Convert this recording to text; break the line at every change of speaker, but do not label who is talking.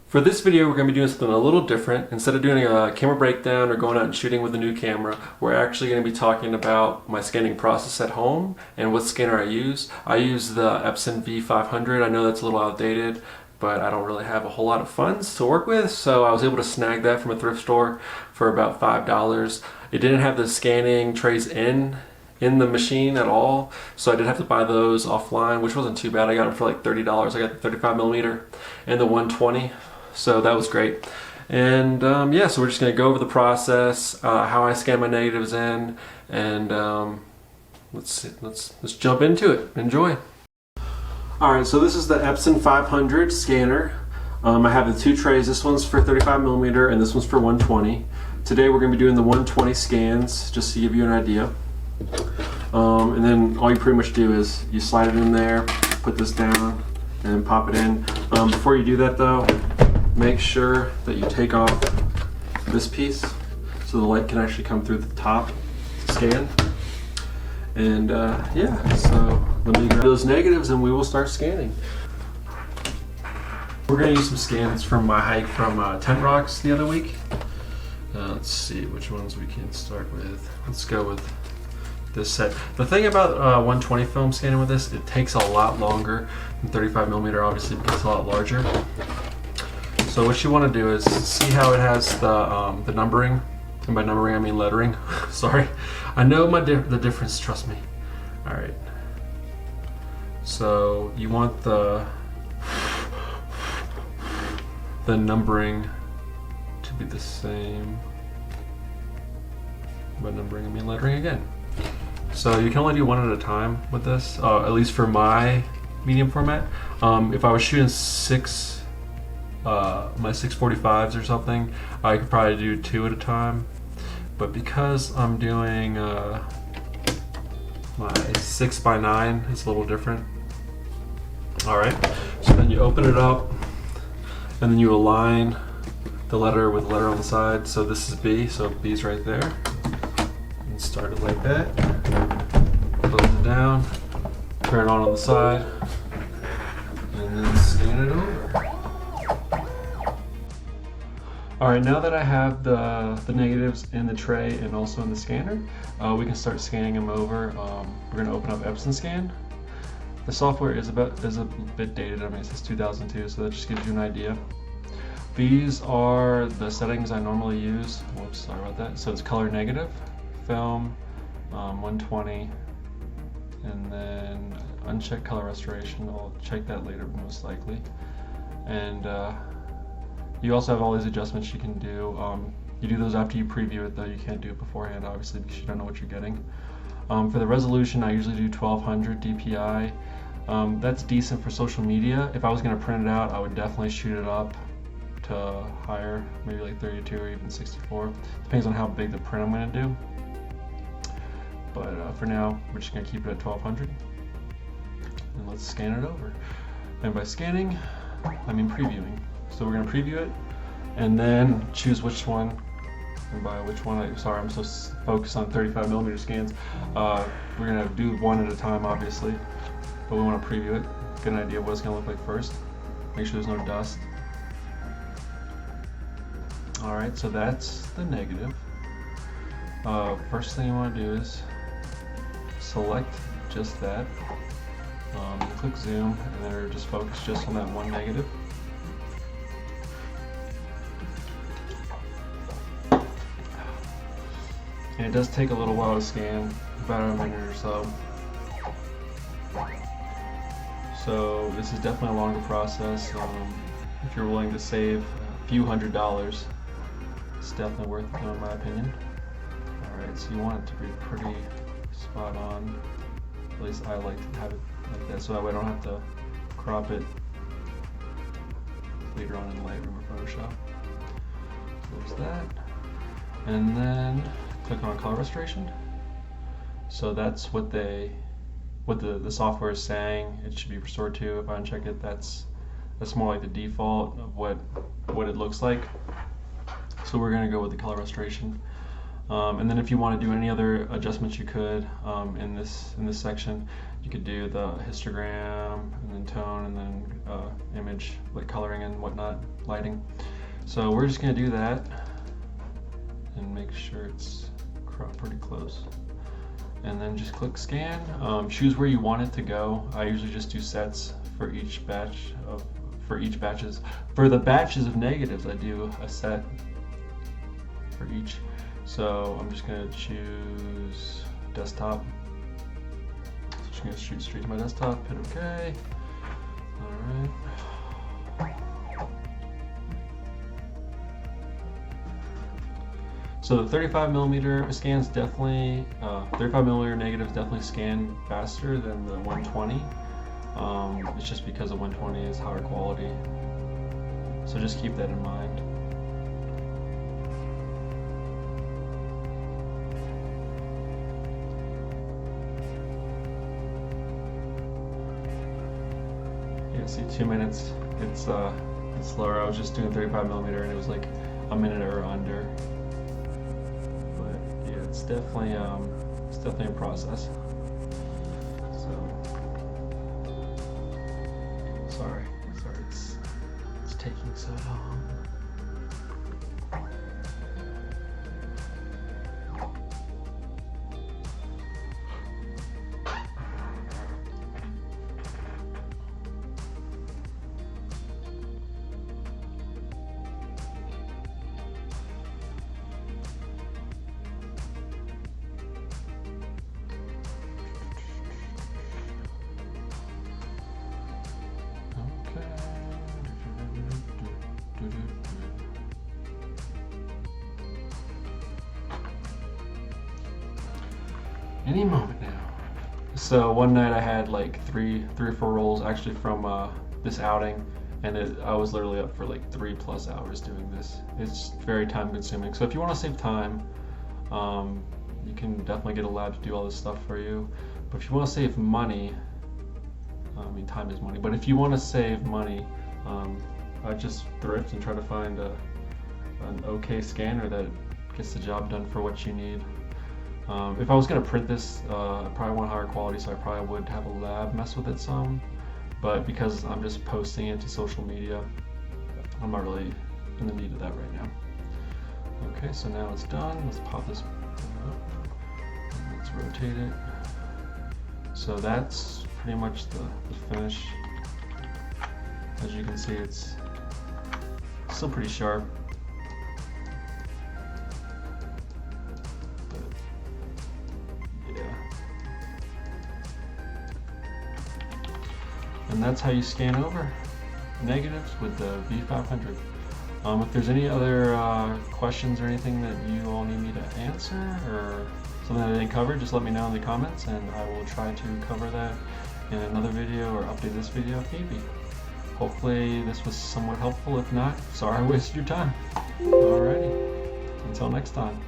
For this video, we're going to be doing something a little different. Instead of doing a camera breakdown or going out and shooting with a new camera, we're actually going to be talking about my scanning process at home and what scanner I use. I use the Epson V500. I know that's a little outdated, but I don't really have a whole lot of funds to work with, so I was able to snag that from a thrift store for about $5. It didn't have the scanning trays in the machine at all, so I did have to buy those offline, which wasn't too bad. I got them for like $30. I got the 35mm and the 120, so that was great. And yeah, so we're just going to go over the process, how I scan my negatives in, and let's jump into it. Enjoy. Alright, so this is the Epson 500 scanner. I have the two trays. This one's for 35mm and this one's for 120. Today we're going to be doing the 120 scans, just to give you an idea. And then all you pretty much do is you slide it in there, put this down, and then pop it in. Before you do that though, make sure that you take off this piece so the light can actually come through the top to scan. And yeah, so let me grab those negatives and we will start scanning. We're going to use some scans from my hike from Tent Rocks the other week. Let's see which ones we can start with. Let's go with this set. The thing about 120 film scanning with this, it takes a lot longer than 35mm, obviously, because it's a lot larger. So what you want to do is see how it has the numbering, and by numbering I mean lettering. Sorry, I know the difference. Trust me. All right. So you want the numbering to be the same. By numbering I mean lettering again. So you can only do one at a time with this, at least for my medium format. If I was shooting my 645s or something, I could probably do two at a time. But because I'm doing my 6x9, it's a little different. Alright, so then you open it up and then you align the letter with the letter on the side. So this is B, so B's right there. And start it like that. Close it down, turn it on the side, and then scan it over. Alright, now that I have the negatives in the tray and also in the scanner, we can start scanning them over. We're going to open up Epson Scan. The software is a bit dated. I mean, it says 2002, so that just gives you an idea. These are the settings I normally use. Whoops, sorry about that. So it's color negative, film, 120, and then uncheck color restoration. I'll check that later most likely. And you also have all these adjustments you can do. You do those after you preview it though. You can't do it beforehand obviously because you don't know what you're getting. For the resolution I usually do 1200 DPI. That's decent for social media. If I was going to print it out I would definitely shoot it up to higher, maybe like 32 or even 64. Depends on how big the print I'm going to do. But for now we're just going to keep it at 1200. And let's scan it over. And by scanning I mean previewing. So we're going to preview it and then choose which one, and by which one, sorry I'm so focused on 35mm scans. We're going to do one at a time obviously, but we want to preview it, get an idea of what it's going to look like first, make sure there's no dust. Alright, so that's the negative. First thing you want to do is select just that, click zoom, and then just focus just on that one negative. And it does take a little while to scan, about a minute or so. So this is definitely a longer process. If you're willing to save a few $100s, it's definitely worth it in my opinion. Alright, so you want it to be pretty spot on. At least I like to have it like that, so that way I don't have to crop it later on in Lightroom or Photoshop. So there's that. And then click on color restoration. So that's what the software is saying it should be restored to. If I uncheck it, that's more like the default of what it looks like. So we're going to go with the color restoration. And then if you want to do any other adjustments, you could in this section. You could do the histogram, and then tone, and then image, like coloring and whatnot, lighting. So we're just going to do that and make sure it's cropped pretty close. And then just click scan. Choose where you want it to go. I usually just do sets for each batch of batches. For the batches of negatives, I do a set for each. So I'm just going to choose desktop. So I'm just going to shoot straight to my desktop, hit OK. Alright. So the 35mm scans definitely, 35mm negatives definitely scan faster than the 120. It's just because the 120 is higher quality. So just keep that in mind. See, 2 minutes. It's slower. I was just doing 35mm and it was like a minute or under. But yeah, it's definitely a process. So sorry, it's taking so long. Any moment now. So one night I had like three or four rolls actually from this outing, and I was literally up for like 3+ hours doing this. It's very time consuming. So if you want to save time, you can definitely get a lab to do all this stuff for you. But if you want to save money, I mean time is money, but if you want to save money, I just thrift and try to find an okay scanner that gets the job done for what you need. If I was going to print this, I probably want higher quality, so I probably would have a lab mess with it some. But because I'm just posting it to social media, I'm not really in the need of that right now. Okay, so now it's done. Let's pop this up. Let's rotate it. So that's pretty much the finish. As you can see, it's still pretty sharp. And that's how you scan over negatives with the V500. If there's any other questions or anything that you all need me to answer or something that I didn't cover, just let me know in the comments and I will try to cover that in another video or update this video if need be. Hopefully this was somewhat helpful. If not, sorry I wasted your time. Alrighty, until next time.